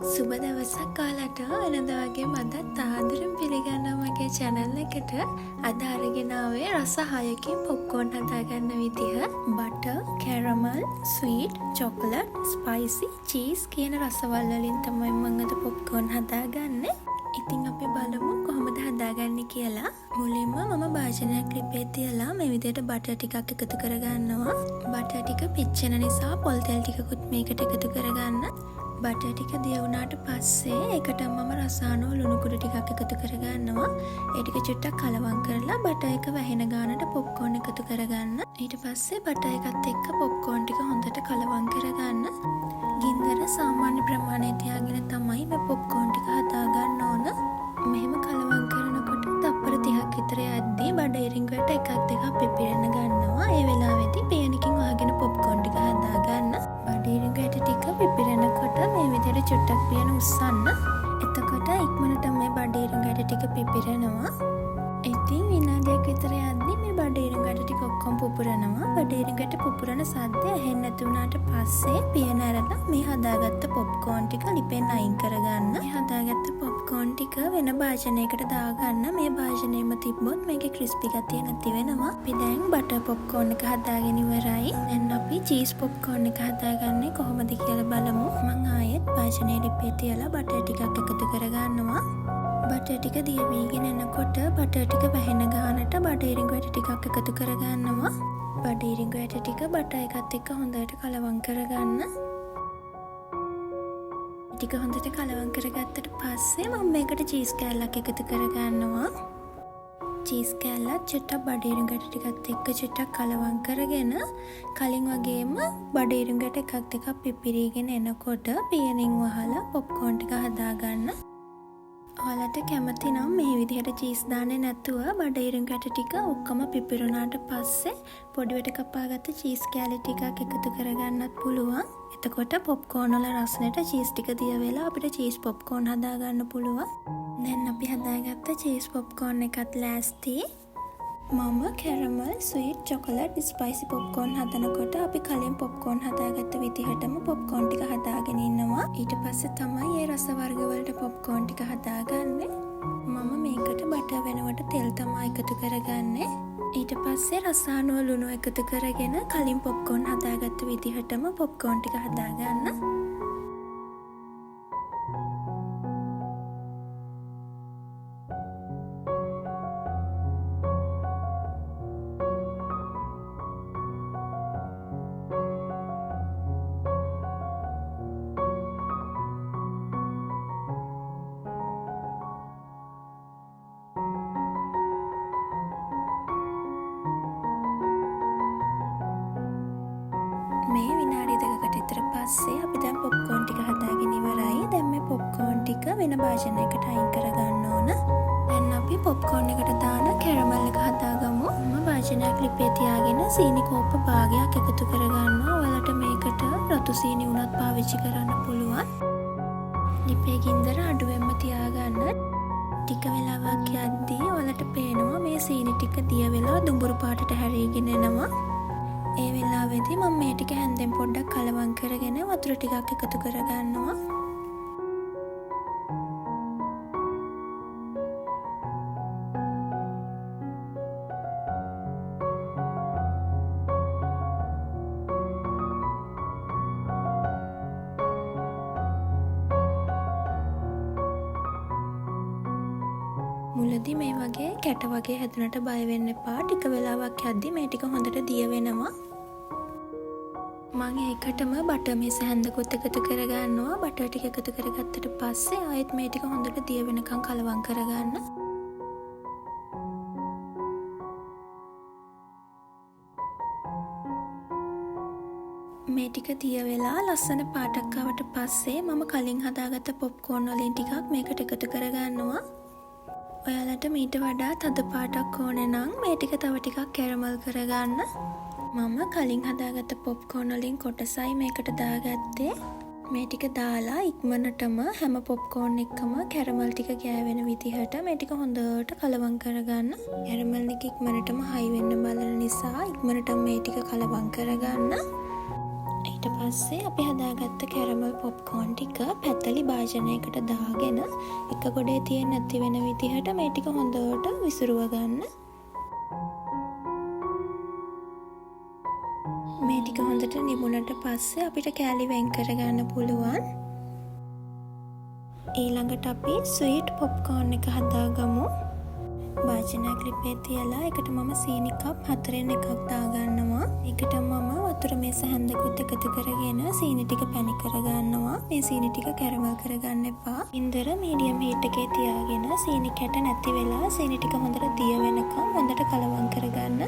සුබ දවසක් ඔයාලට වෙනද වගේ මදත් ආදරෙන් පිළිගන්නවා මගේ channel එකට. අද අරගෙන ආවේ රස 6කින් පොප්කෝර්න් හදාගන්න විදිහ. Butter, caramel, sweet, chocolate, spicy, cheese කියන රසවල් වලින් තමයි මම අද පොප්කෝර්න් හදාගන්නේ. ඉතින් අපි බලමු කොහොමද හදාගන්නේ කියලා. මුලින්ම මම භාජනයක් ලිපේ තියලා මේ විදිහට බටර් ටිකක් එකතු කරගන්නවා. බටර් ටික පිච්චෙන නිසා පොල් තෙල් ටිකකුත් මේකට එකතු කරගන්න. බටර් ටික දිය වුණාට පස්සේ ඒකට මම රසායන ලුණු කුඩු ටිකක් එකතු කරගන්නවා. ඒ ටික චුට්ටක් කලවම් කරලා බටර් එක වැහෙන ගානට පොප්කෝර්න් එකතු කරගන්න. ඊට පස්සේ බටර් එකත් එක්ක පොප්කෝර්න් ටික හොඳට කලවම් කරගන්න. ගින්දර සාමාන්‍ය ප්‍රමාණය තියාගෙන තමයි මේ පොප්කෝර්න් ටික හදාගන්න ඕන. මෙහෙම කලවම් කරනකොට තප්පර 30ක් විතර යද්දී බඩ ඉරිංග වලට එකක් දෙකක් පිපිරෙන්න ගන්නවා. ඒ වෙලාවේදී පියනකින් වහගෙන පොප්කෝර්න් ටික හදාගන්න. බඩ ඉරිංග වලට ටික පිපිරෙනකොට මේ විදිහට චුට්ටක් පියන උස්සන්න. එතකොට ඉක්මනට මේ බඩ ඉරිංග වලට ටික පිපිරෙනවා. ඉතින් විනාඩියක් විතර යද්දී මේ බඩ ඉරිංග වලට ටික ඔක්කොම පුපුරනවා. බඩ ඉරිංග වලට පුපුරන සද්දය ඇහෙන්නේ නැති වුණාට පස්සේ පියන අරලා මේ හදාගත්ත පොප්කෝර්න් ටික ලිපෙන් අයින් කරගන්න. මේ හදාගත්ත පොප්කෝර්න් ටික වෙන භාජනයකට දාගන්න. මේ භාජනයෙම තිබ්බොත් මේකේ ක්‍රිස්පි ගතිය නැති වෙනවා. අපි දැන් බටර් පොප්කෝර්න් එක හදාගෙන ඉවරයි. දැන් අපි චීස් පොප්කෝර්න් එක හදාගන්නේ කොහොමද කියලා බලමු. මම ආයෙත් භාජනයේ ලිපේ තියලා බටර් ටිකක් එකතු කරගන්නවා. බටර් ටික දිය වීගෙන එනකොට බටර් ටික වැහෙන ගානට බඩ ඉරිංග වලට ටිකක් එකතු කරගන්නවා. බඩ ඉරිංග වලට ටික බටර් එකත් එක්ක හොඳට කලවම් කරගන්න. ටික හොඳට කලවම් කරගත්තට පස්සේ මම මේකට චීස් කෑල්ලක් එකතු කරගන්නවා. චීස් කෑල්ලත් චුට්ටක් බඩ ඉරිංග වලට ටිකත් එක්ක චුට්ටක් කලවම් කරගෙන කලින් වගේම බඩ ඉරිංග වලට එකක් දෙකක් පිපිරීගෙන එනකොට පියනින් වහලා පොප්කෝර්න් ටික හදාගන්න. ඔයාලට කැමති නම් මේ විදිහට චීස් දාන්නේ නැතුව බඩ ඉරිංග වලට ටික ඔක්කොම පිපිරුණාට පස්සේ පොඩිවට කපාගත්ත චීස් කෑලි ටිකක් එකතු කරගන්නත් පුළුවන්. එතකොට පොප්කෝර්න් වල රසනෙට චීස් ටික දිය වෙලා අපිට චීස් පොප්කෝර්න් හදාගන්න පුළුවන්. දැන් අපි හදාගත්ත චීස් පොප්කෝර්න් එකත් ලෑස්ති. මම කැරමල්, ස්වීට්, චොකලට්, ස්පයිසි පොප්කෝර්න් හදනකොට අපි කලින් පොප්කෝර්න් හදාගත්ත විදිහටම පොප්කෝර්න් ටික හදාගෙන ඉන්නවා. ඊට පස්සේ තමයි මේ රස වර්ග වලට පොප්කෝර්න් ටික හදාගන්නේ. මම මේකට බටර් වෙනුවට තෙල් තමයි එකතු කරගන්නේ. ඊට පස්සේ රසායන ලුණු එකතු කරගෙන කලින් පොප්කෝර්න් හදාගත්ත විදිහටම පොප්කෝර්න් ටික හදාගන්න. මේ විනාඩි දෙකකට විතර පස්සේ අපි දැන් පොප්කෝර්න් ටික හදාගෙන ඉවරයි. දැන් මේ පොප්කෝර්න් ටික වෙන භාජනයකට අයින් කරගන්න ඕන. දැන් අපි පොප්කෝර්න් එකට දාන කැරමල් එක හදාගමු. මම භාජනයක් ලිපේ තියාගෙන සීනි කෝප්ප භාගයක් එකතු කරගන්නවා. ඔයාලට මේකට රතු සීනි උනත් පාවිච්චි කරන්න පුළුවන්. ලිපේ ගින්දර අඩුවෙන්ම තියාගන්න. ටික වෙලාවක් යද්දී ඔයාලට පේනවා මේ සීනි ටික දිය වෙලා දුඹුරු පාටට හැරීගෙන එනවා. ඒ වෙලාවේදී මම මේ ටික හැන්දෙන් පොඩ්ඩක් කලවම් කරගෙන වතුර ටිකක් එකතු කරගන්නවා. මුලදී මේ වගේ කැට වගේ හැදුනට බය වෙන්න එපා. ටික වෙලාවක් යද්දී මේ ටික හොඳට දිය වෙනවා. මම ඒකටම බටර් මේස හැන්දකුත් එකතු කරගන්නවා. බටර් ටික එකතු කරගත්තට පස්සේ ආයෙත් මේ ටික හොඳට දිය වෙනකන් කලවම් කරගන්න. මේ ටික දිය වෙලා ලස්සන පාටක් ආවට පස්සේ මම කලින් හදාගත්ත පොප්කෝර්න් වලින් ටිකක් මේකට එකතු කරගන්නවා. ඔයාලට මීට වඩා තද පාටක් ඕනේ නම් මේ ටික තව ටිකක් කැරමල් කරගන්න. මම කලින් හදාගත්ත පොප්කෝර්න් වලින් කොටසයි මේකට දාගත්තේ. මේ ටික දාලා ඉක්මනටම හැම පොප්කෝර්න් එකම කැරමල් ටික ගෑවෙන විදිහට මේ ටික හොඳට කලවම් කරගන්න. කැරමල් එක ඉක්මනටම හයි වෙන්න බලන නිසා ඉක්මනටම මේ ටික කලවම් කරගන්න. ඊට පස්සේ අපි හදාගත්ත කැරමල් පොප්කෝන් ටික පැතලි භාජනයකට දාගෙන එක ගොඩේ තියෙන්නේ නැති වෙන විදිහට මේ ටික හොඳට විසිරුව ගන්න. මේ ටික හොඳට නිමුණට පස්සේ අපිට කෑලි වෙන් කරගන්න පුළුවන්. ඊළඟට අපි ස්වීට් පොප්කෝන් එක හදාගමු. භාජනයක් ලිපේ තියලා එකට මම සීනි කප් 4න් එකක් දාගන්නවා. ඒකට මම වතුර මේස හැන්දකුත් එකතු කරගෙන සීනි ටික පැණි කරගන්නවා. මේ සීනි ටික කැරමල් කරගන්න එපා. ඉන්දර මීඩියම් හීට් එකේ තියාගෙන සීනි කැට නැති වෙලා සීනි ටික හොඳට දිය වෙනකම් හොඳට කලවම් කරගන්න.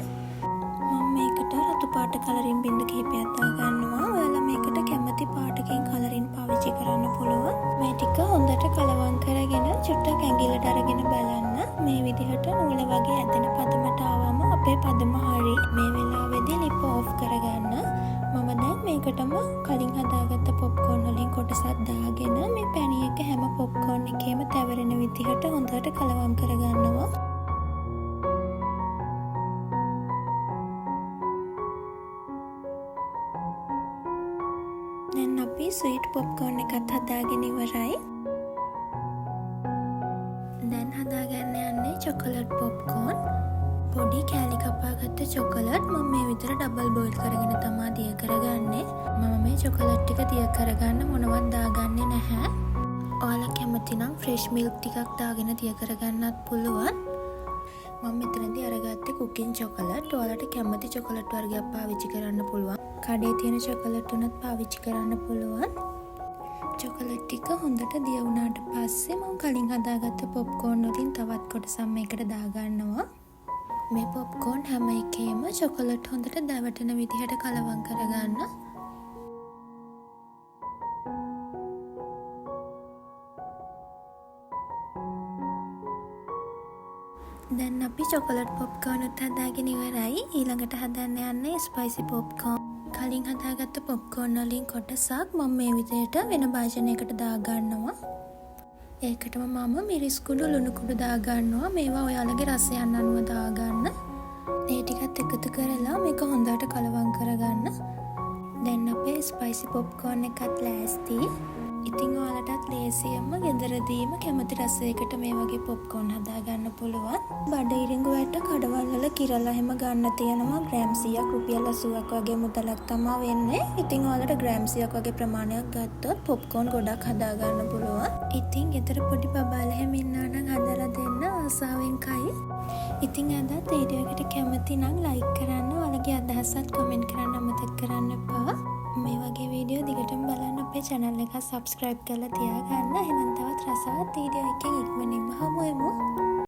මම මේකට රතු පාට කලරින් බින්ද කිහිපයක් දාගන්නවා. ඔයාලා මේකට කැමති පාටකින් කලරින් පාවිච්චි කරන්න පුළුවන්. මේ ටික හොඳට කලවම් කරගෙන චුට්ටක් ඇඟිල්ලට අරගෙන බලන්න. මේ විදිහට නූල වගේ ඇදෙන පදමට ආවම අපේ පදම හරි. මේ වෙලාවේදී ලිප ඕෆ් කරගන්න. මම දැන් මේකටම කලින් හදාගත්ත පොප්කෝන් වලින් කොටසක් දාගෙන මේ පැණි එක හැම පොප්කෝන් එකේම තැවරෙන විදිහට හොඳට කලවම් කරගන්නවා. දැන් අපි ස්වීට් පොප්කෝන් එකත් හදාගෙන ඉවරයි. දැන් හදාගන්න යන්නේ චොකලට් පොප්කෝන්. පොඩි කෑලි කපාගත්ත චොකලට් මම මේ විතර ඩබල් බෝයිල් කරගෙන තමා දිය කරගන්නේ. මම මේ චොකලට් ටික දිය කරගන්න මොනවත් දාගන්නේ නැහැ. ඔයාලා කැමති නම් ෆ්‍රෙෂ් මිල්ක් ටිකක් දාගෙන දිය කරගන්නත් පුළුවන්. මම මෙතනදී අරගත්තේ කුකින් චොකලට්. ඔයාලට කැමති චොකලට් වර්ගයක් පාවිච්චි කරන්න පුළුවන්. කඩේ තියෙන චොකලට් උනත් පාවිච්චි කරන්න පුළුවන්. චොකලට් ටික හොඳට දිය වුණාට පස්සේ මම කලින් හදාගත්ත පොප්කෝන් වලින් තවත් කොටසක් මේකට දාගන්නවා. මේ පොප්කෝන් හැම එකේම චොකලට් හොඳට දැවටෙන විදිහට කලවම් කරගන්න. දැන් අපි චොකලට් පොප්කෝන් උත් හදාගෙන ඉවරයි. ඊළඟට හදන්න යන්නේ ස්පයිසි පොප්කෝන්. කලින් හදාගත්ත පොප්කෝන් වලින් කොටසක් මම මේ විදිහට වෙන භාජනයකට දාගන්නවා. ඒකටම මම මිරිස් කුඩු ලුණු කුඩු දාගන්නවා. මේවා ඔයාලගේ රසයන් අනුව දාගන්න. ඒ ටිකත් එකතු කරලා මේක හොඳට කලවම් කරගන්න. දැන් අපේ ස්පයිසි පොප්කෝන් එකත් ලෑස්ති. ඉතින් ඔයාලටත් ලේසියෙන්ම ගෙදරදීම කැමති රසයකට මේ වගේ පොප්කෝන් හදාගන්න පුළුවන්. බඩ ඉරිඟුවට කඩවල් වල කිරලා හැම ගන්න තියෙනවා ග්‍රෑම් 100ක් රුපියල් 80ක් වගේ මුදලක් තමයි වෙන්නේ. ඉතින් ඔයාලට ග්‍රෑම් 100ක් වගේ ප්‍රමාණයක් ගත්තොත් පොප්කෝන් ගොඩක් හදාගන්න පුළුවන්. ඉතින් ගෙදර පොඩි බබාලා හැම ඉන්නවා නම් හදලා දෙන්න ආසාවෙන් කයි. ඉතින් අදත් වීඩියෝ එකට කැමති නම් ලයික් කරන්න, ඔයාලගේ අදහසත් කමෙන්ට් කරන්න අමතක කරන්න එපා. මේ වගේ වීඩියෝ දිගටම බලන්න අපේ channel එක subscribe කරලා තියාගන්න. එහෙනම් තවත් රසවත් වීඩියෝ එකකින් ඉක්මනින්ම